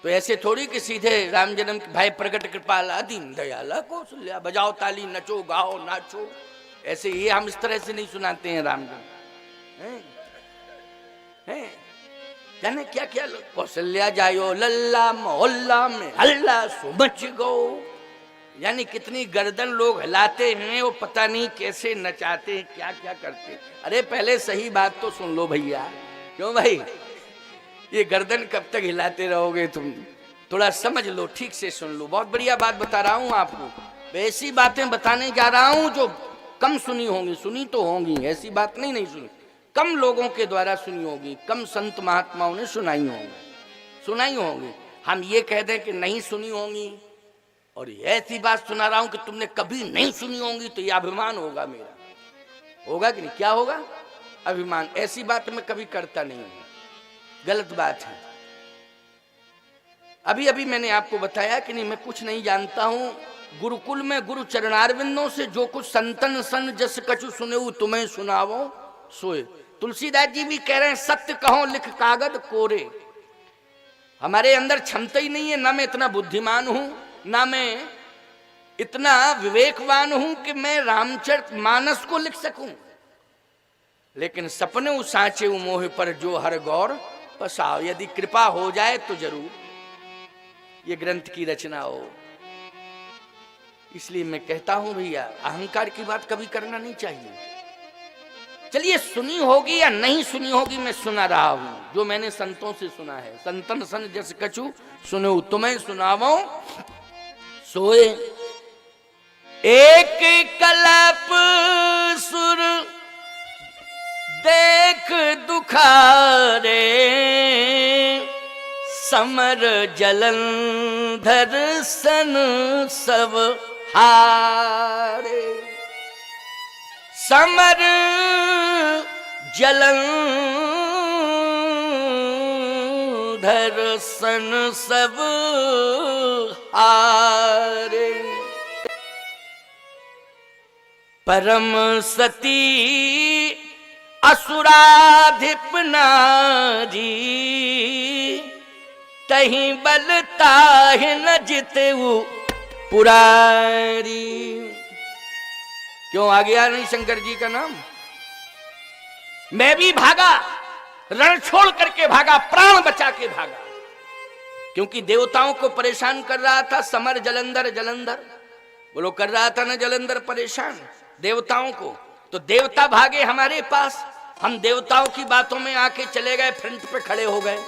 तो ऐसे थोड़ी कि सीधे राम जन्म की भाई प्रकट कृपाला दीन दयाला कौशल्या, बजाओ ताली नचो गाओ नाचो, ऐसे ये हम इस तरह से नहीं सुनाते हैं राम जन्म। जाने क्या क्या कौशल्या जायो लल्ला, मोहल्ला में हल्ला सुमच गो। यानी कितनी गर्दन लोग हिलाते हैं, वो पता नहीं कैसे नचाते हैं, क्या क्या करते हैं। अरे पहले सही बात तो सुन लो भैया। क्यों भाई? ये गर्दन कब तक हिलाते रहोगे तुम? थोड़ा समझ लो, ठीक से सुन लो। बहुत बढ़िया बात बता रहा हूं आपको। ऐसी बातें बताने जा रहा हूं जो कम सुनी होंगी, सुनी तो होंगी, ऐसी बात नहीं सुनी, कम लोगों के द्वारा सुनी होगी, कम संत महात्माओं ने सुनाई होंगी। हम ये कह दें कि नहीं सुनी होंगी और ऐसी बात सुना रहा हूं कि तुमने कभी नहीं सुनी होंगी, तो यह अभिमान होगा मेरा, होगा कि नहीं? क्या होगा? अभिमान। ऐसी बात मैं कभी करता नहीं हूं, गलत बात है। अभी अभी मैंने आपको बताया कि नहीं, मैं कुछ नहीं जानता हूं। गुरुकुल में गुरु चरणारविंदों से जो कुछ संतन सन जस कछु सुने तुम्हें सुनावो सोए। तुलसीदास जी भी कह रहे हैं सत्य कहो लिख कागज कोरे। हमारे अंदर क्षमता ही नहीं है, ना मैं इतना बुद्धिमान हूं, ना मैं इतना विवेकवान हूं कि मैं रामचरित मानस को लिख सकूं। लेकिन सपने साचे मोह पर जो हर गौर पसाओ। यदि कृपा हो जाए तो जरूर ये ग्रंथ की रचना हो। इसलिए मैं कहता हूं भैया, अहंकार की बात कभी करना नहीं चाहिए। चलिए सुनी होगी या नहीं सुनी होगी, मैं सुना रहा हूं जो मैंने संतों से सुना है। संतन सन जस कछु सुनो तुम्हें सुनावो सोए। एक कलप सुर देख दुखारे, समर जलंधर सन सब हारे। समर जलंधर सन सब हारे। परम सती असुराधिप नारी, तहीं बलता है न जितेऊ पुरारी। क्यों आ गया नहीं शंकर जी का नाम? मैं भी भागा, रण छोड़ करके भागा, प्राण बचा के भागा, क्योंकि देवताओं को परेशान कर रहा था समर जलंधर। जलंधर बोलो कर रहा था ना जलंधर परेशान देवताओं को, तो देवता भागे हमारे पास, हम देवताओं की बातों में आके चले गए, फ्रंट पे खड़े हो गए।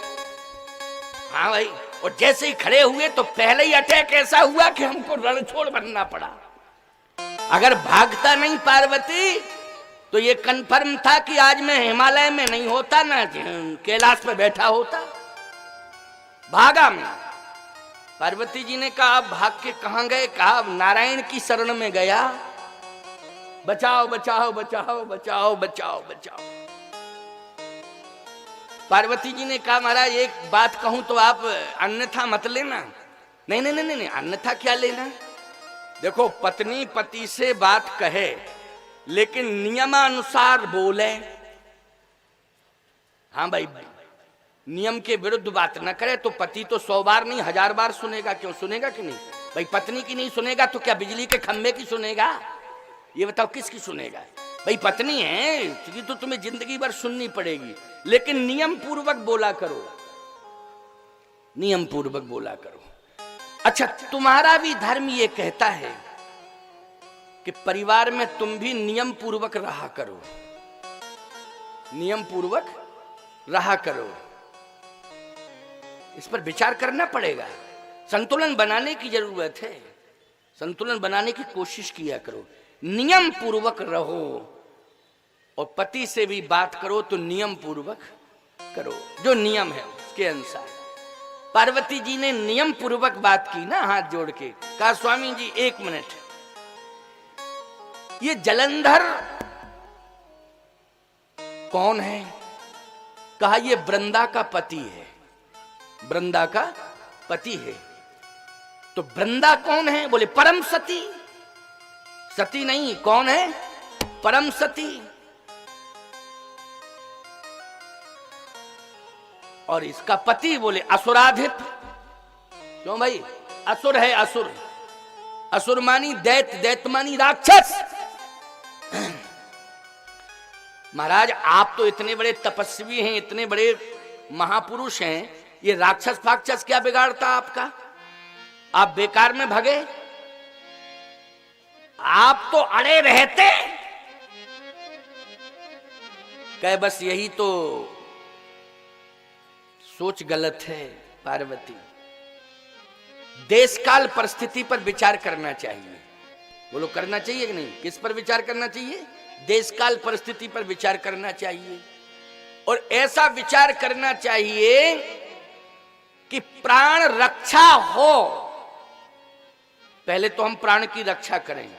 हाँ भाई, और जैसे ही खड़े हुए तो पहले ही अटैक ऐसा हुआ कि हमको रण छोड़ बनना पड़ा। अगर भागता नहीं पार्वती तो ये कंफर्म था कि आज मैं हिमालय में नहीं होता, ना कैलाश पे बैठा होता। भागा मैं। पार्वती जी ने कहा आप भाग के कहां गए? कहा नारायण की शरण में गया। बचाओ बचाओ बचाओ बचाओ बचाओ बचाओ। पार्वती जी ने कहा महाराज एक बात कहूं तो आप अन्यथा मत लेना। नहीं नहीं नहीं नहीं, अन्यथा क्या लेना? देखो पत्नी पति से बात कहे लेकिन नियमानुसार बोले। हाँ भाई, नियम के विरुद्ध बात न करे तो पति तो 100 बार नहीं 1000 बार सुनेगा। क्यों सुनेगा कि नहीं भाई? पत्नी की नहीं सुनेगा तो क्या बिजली के खंभे की सुनेगा? ये बताओ किसकी सुनेगा? भाई पत्नी है क्योंकि तो तुम्हें जिंदगी भर सुननी पड़ेगी, लेकिन नियम पूर्वक बोला करो, नियम पूर्वक बोला करो। अच्छा, तुम्हारा भी धर्म ये कहता है कि परिवार में तुम भी नियम पूर्वक रहा करो, नियम पूर्वक रहा करो। इस पर विचार करना पड़ेगा, संतुलन बनाने की जरूरत है, संतुलन बनाने की कोशिश किया करो, नियम पूर्वक रहो। और पति से भी बात करो तो नियम पूर्वक करो, जो नियम है उसके अनुसार। पार्वती जी ने नियम पूर्वक बात की ना, हाथ जोड़ के कहा स्वामी जी 1 मिनट, ये जलंधर कौन है? कहा ये वृंदा का पति है, वृंदा का पति है। तो वृंदा कौन है? बोले परम सती। सती नहीं, कौन है? परम सती। और इसका पति बोले असुराधिप। क्यों भाई? असुर है, असुर। असुर मानी दैत्य, दैत्य मानी राक्षस। महाराज आप तो इतने बड़े तपस्वी हैं, इतने बड़े महापुरुष हैं, ये राक्षस फाक्षस क्या बिगाड़ता आपका? आप बेकार में भगे, आप तो अड़े रहते। कहे बस यही तो सोच गलत है पार्वती। देश काल परिस्थिति पर विचार करना चाहिए। बोलो करना चाहिए कि नहीं? किस पर विचार करना चाहिए? देश काल परिस्थिति पर विचार करना चाहिए। और ऐसा विचार करना चाहिए कि प्राण रक्षा हो, पहले तो हम प्राण की रक्षा करें,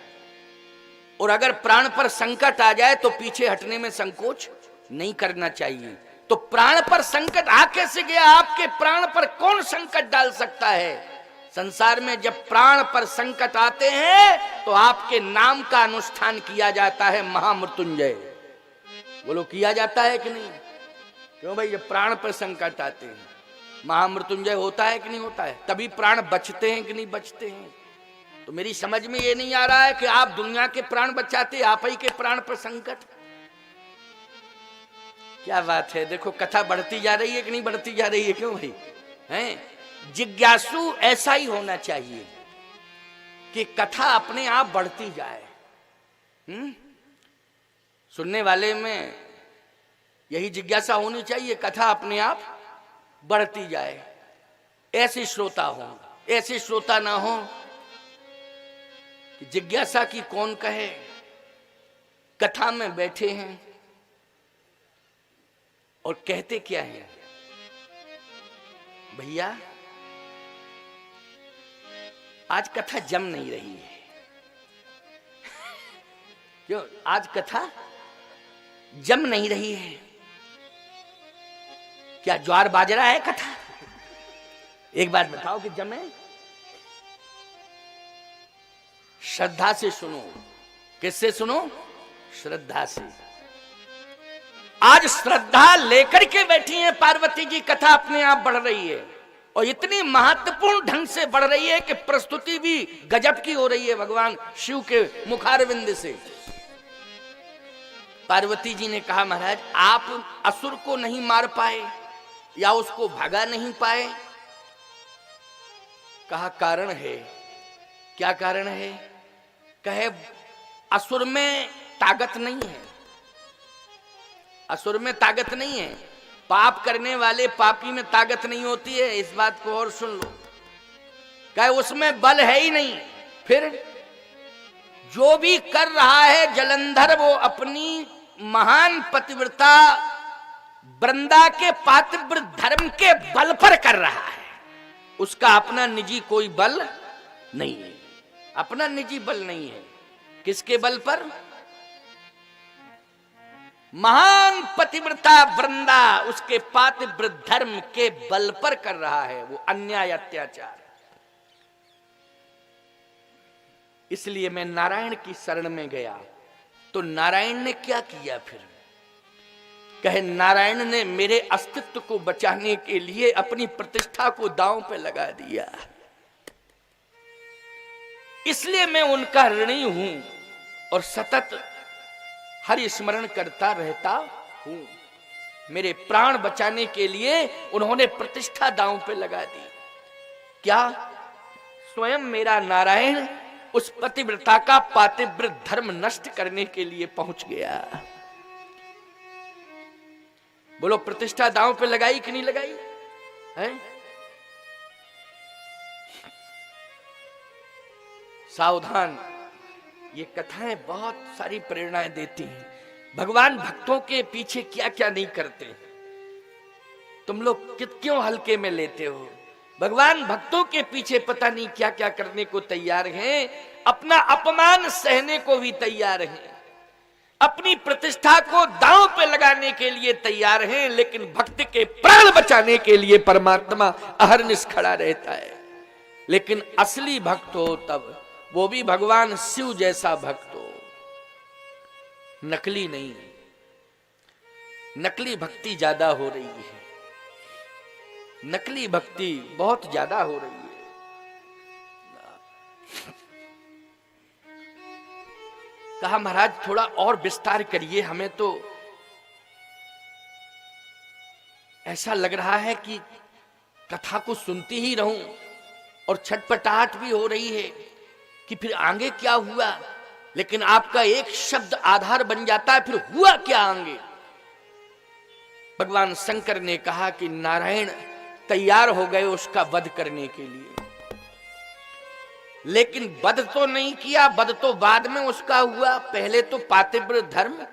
और अगर प्राण पर संकट आ जाए तो पीछे हटने में संकोच नहीं करना चाहिए। तो प्राण पर संकट आ कैसे गया? आपके प्राण पर कौन संकट डाल सकता है? संसार में जब प्राण पर संकट आते हैं तो आपके नाम का अनुष्ठान किया जाता है, महामृत्युंजय। बोलो किया जाता है कि नहीं? क्यों भाई? जब प्राण पर संकट आते हैं महामृत्युंजय होता है कि नहीं होता है? तभी प्राण बचते हैं कि नहीं बचते हैं? तो मेरी समझ में ये नहीं आ रहा है कि आप दुनिया के प्राण बचाते, आप ही के प्राण पर संकट। क्या बात है, देखो कथा बढ़ती जा रही है कि नहीं बढ़ती जा रही है? क्यों भाई? हैं जिज्ञासु ऐसा ही होना चाहिए कि कथा अपने आप बढ़ती जाए। सुनने वाले में यही जिज्ञासा होनी चाहिए, कथा अपने आप बढ़ती जाए, ऐसे श्रोता हो। ऐसे श्रोता ना हो कि जिज्ञासा की कौन कहे, कथा में बैठे हैं और कहते क्या है, भैया आज कथा जम नहीं रही है। क्यों? आज कथा जम नहीं रही है। क्या ज्वार बाजरा है कथा? एक बात बताओ कि जमे? श्रद्धा से सुनो। किससे सुनो? श्रद्धा से। आज श्रद्धा लेकर के बैठी है पार्वती जी, कथा अपने आप बढ़ रही है और इतनी महत्वपूर्ण ढंग से बढ़ रही है कि प्रस्तुति भी गजब की हो रही है भगवान शिव के मुखारविंद से। पार्वती जी ने कहा, महाराज आप असुर को नहीं मार पाए या उसको भगा नहीं पाए? कहा कारण है। क्या कारण है? कहे असुर में ताकत नहीं है। असुर में ताकत नहीं है। पाप करने वाले पापी में ताकत नहीं होती है। इस बात को और सुन लो। कहे उसमें बल है ही नहीं। फिर जो भी कर रहा है जलंधर, वो अपनी महान पतिव्रता वृंदा के पातिव्रत धर्म के बल पर कर रहा है। उसका अपना निजी कोई बल नहीं है। अपना निजी बल नहीं है। किसके बल पर? महान पतिव्रता वृंदा उसके पातिव्रत धर्म के बल पर कर रहा है वो अन्याय अत्याचार। इसलिए मैं नारायण की शरण में गया। तो नारायण ने क्या किया फिर? कहे नारायण ने मेरे अस्तित्व को बचाने के लिए अपनी प्रतिष्ठा को दांव पे लगा दिया। इसलिए मैं उनका ऋणी हूं और सतत हरि स्मरण करता रहता हूं। मेरे प्राण बचाने के लिए उन्होंने प्रतिष्ठा दांव पे लगा दी। क्या? स्वयं मेरा नारायण उस पतिव्रता का पातिव्रत धर्म नष्ट करने के लिए पहुंच गया। बोलो प्रतिष्ठा दांव पे लगाई कि नहीं लगाई है? सावधान, ये कथाएं बहुत सारी प्रेरणाएं देती हैं। भगवान भक्तों के पीछे क्या क्या नहीं करते। तुम लोग क्यों हल्के में लेते हो? भगवान भक्तों के पीछे पता नहीं क्या क्या करने को तैयार हैं। अपना अपमान सहने को भी तैयार हैं। अपनी प्रतिष्ठा को दांव पे लगाने के लिए तैयार हैं। लेकिन भक्त के प्राण बचाने के लिए परमात्मा अहरनिश खड़ा रहता है। लेकिन असली भक्त हो तब, वो भी भगवान शिव जैसा भक्त हो, नकली नहीं। नकली भक्ति ज्यादा हो रही है। नकली भक्ति बहुत ज्यादा हो रही है। कहा महाराज थोड़ा और विस्तार करिए, हमें तो ऐसा लग रहा है कि कथा को सुनती ही रहूं और छटपटाहट भी हो रही है कि फिर आगे क्या हुआ। लेकिन आपका एक शब्द आधार बन जाता है, फिर हुआ क्या आगे। भगवान शंकर ने कहा कि नारायण तैयार हो गए उसका वध करने के लिए। लेकिन वध तो नहीं किया, वध तो बाद में उसका हुआ। पहले तो पातिव्रत धर्म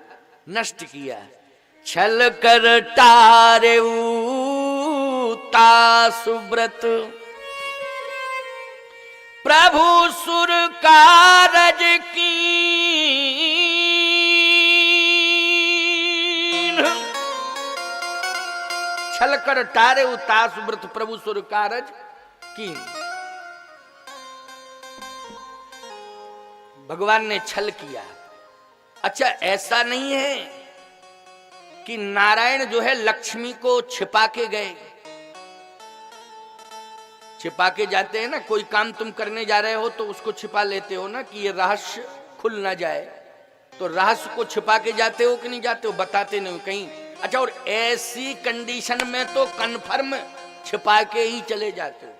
नष्ट किया। छल कर टारे सुब्रत प्रभु सुर कारज की। छल कर टारे सुब्रत प्रभु सुर कारज की। भगवान ने छल किया। अच्छा, ऐसा नहीं है कि नारायण जो है लक्ष्मी को छिपा के गए। छिपा के जाते हैं ना, कोई काम तुम करने जा रहे हो तो उसको छिपा लेते हो ना कि ये रहस्य खुल ना जाए। तो रहस्य को छिपा के जाते हो कि नहीं जाते हो? बताते नहीं हो कहीं। अच्छा, और ऐसी कंडीशन में तो कन्फर्म छिपा के ही चले जाते हो।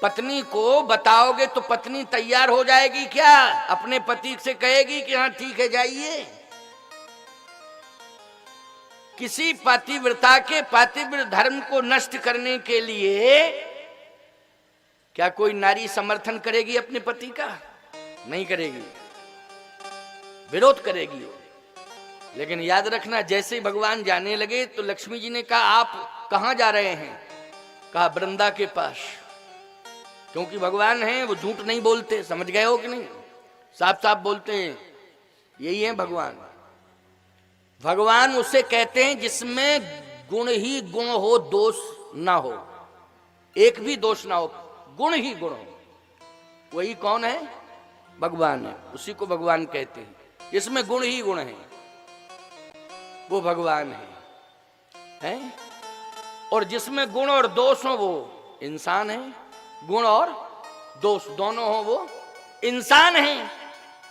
पत्नी को बताओगे तो पत्नी तैयार हो जाएगी क्या? अपने पति से कहेगी कि हाँ ठीक है जाइए? किसी पातिव्रता के पातिव्रत धर्म को नष्ट करने के लिए क्या कोई नारी समर्थन करेगी अपने पति का? नहीं करेगी, विरोध करेगी वो। लेकिन याद रखना, जैसे ही भगवान जाने लगे तो लक्ष्मी जी ने कहा आप कहां जा रहे हैं? कहा वृंदा के पास। क्योंकि भगवान हैं, वो झूठ नहीं बोलते, समझ गए हो कि नहीं? साफ साफ बोलते हैं, यही है भगवान। भगवान उसे कहते हैं जिसमें गुण ही गुण हो, दोष ना हो, एक भी दोष ना हो, गुण ही गुण हो। वही कौन है? भगवान है। उसी को भगवान कहते हैं। जिसमें गुण ही गुण है वो भगवान है? और जिसमें गुण और दोष हो वो इंसान है। गुण और दोष दोनों हो वो इंसान है।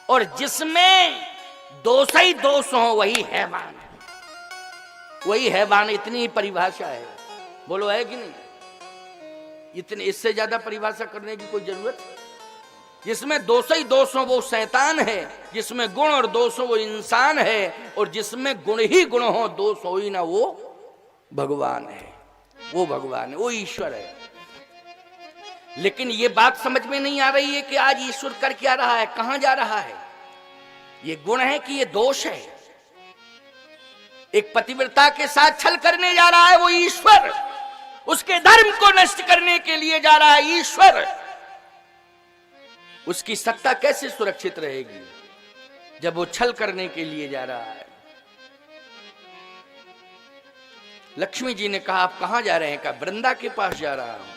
और जिसमें दोष ही दोष हो वही हैवान है। वही हैवान। इतनी ही परिभाषा है। बोलो है कि नहीं? इतने, इससे ज्यादा परिभाषा करने की कोई जरूरत? जिसमें दोष ही दोष हो वो शैतान है, जिसमें गुण और दोष हो वो इंसान है, और जिसमें गुण ही गुण हो दोष हो ही ना वो भगवान है। वो भगवान है, वो ईश्वर है। लेकिन ये बात समझ में नहीं आ रही है कि आज ईश्वर कर क्या रहा है, कहां जा रहा है। ये गुण है कि ये दोष है? एक पतिव्रता के साथ छल करने जा रहा है वो ईश्वर। उसके धर्म को नष्ट करने के लिए जा रहा है ईश्वर। उसकी सत्ता कैसे सुरक्षित रहेगी जब वो छल करने के लिए जा रहा है? लक्ष्मी जी ने कहा आप कहां जा रहे हैं? कहा वृंदा के पास जा रहा हूं।